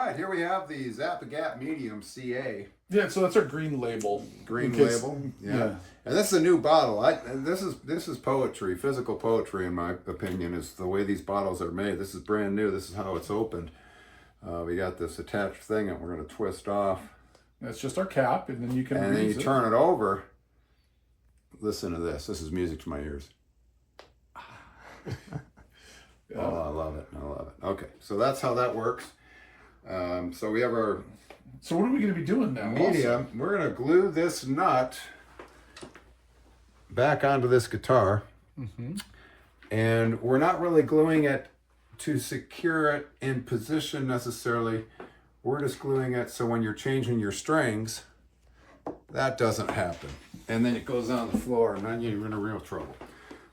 right, here we have the Zap-A-Gap Medium CA. Yeah, so that's our green label. Green label, yeah. And this is a new bottle. This is poetry, physical poetry, in my opinion, is the way these bottles are made. This is brand new. This is how it's opened. We got this attached thing that we're going to twist off. That's just our cap, and then you can And then you turn it over. Listen to this. This is music to my ears. Yeah. Oh, I love it. I love it. Okay, so that's how that works. So we have our So what are we going to be doing now? medium. Also? We're going to glue this nut back onto this guitar. Mm-hmm. And we're not really gluing it to secure it in position necessarily. We're just gluing it so when you're changing your strings, that doesn't happen. And then it goes on the floor and then you're in a real trouble.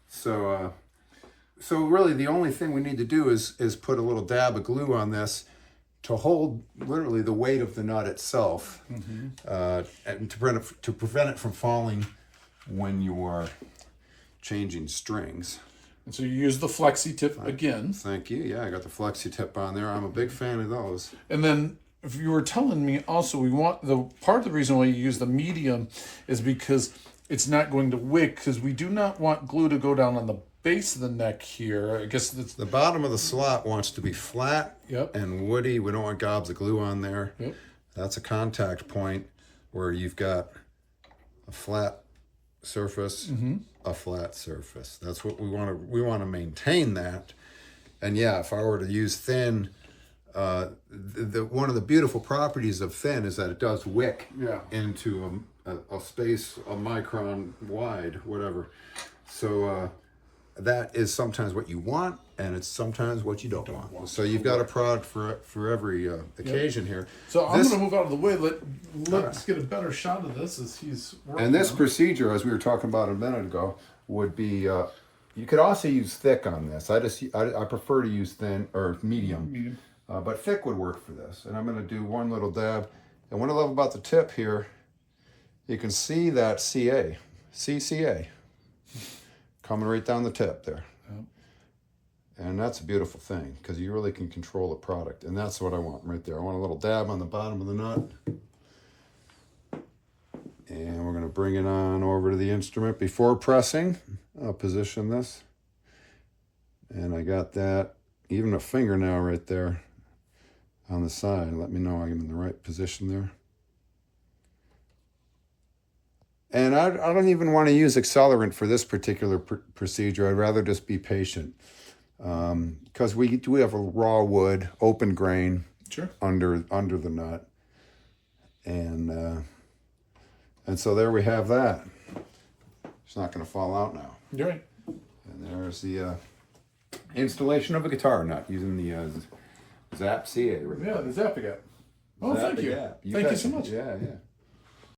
So really the only thing we need to do is put a little dab of glue on this to hold literally the weight of the nut itself, and to prevent it from falling when you are changing strings. And so you use the flexi tip again. Thank you. Yeah, I got the flexi tip on there. I'm a big fan of those. And then if you were telling me also, we want part of the reason why you use the medium is because it's not going to wick, because we do not want glue to go down on the base of the neck here. I guess that's The bottom of the slot wants to be flat Yep. and woody. We don't want gobs of glue on there. Yep. That's a contact point where you've got a flat surface, a flat surface. That's what we want to. We want to maintain that. And yeah, if I were to use thin, one of the beautiful properties of thin is that it does wick into a space a micron wide, whatever. So that is sometimes what you want, and it's sometimes what you don't want. So you've got a product for every occasion here. So I'm going to move out of the way. Let's get a better shot of this as he's working. And this on it. procedure, as we were talking about a minute ago, would be you could also use thick on this. I prefer to use thin or medium. But thick would work for this. And I'm going to do one little dab. And what I love about the tip here, you can see that CCA coming right down the tip there. Yep. And that's a beautiful thing because you really can control the product. And that's what I want right there. I want a little dab on the bottom of the nut. And we're going to bring it on over to the instrument. Before pressing, I'll position this. And I got that, even a fingernail right there on the side. Let me know I'm in the right position there. And I don't even want to use accelerant for this particular procedure. I'd rather just be patient. Because we do have a raw wood, open grain under the nut. And so there we have that. It's not going to fall out now. You're right. And there's the installation of a guitar nut using the Zap CA. Yeah, the Zap-A-Gap. Oh, thank you. Zap-A-Gap. Thank you so much. Yeah, yeah.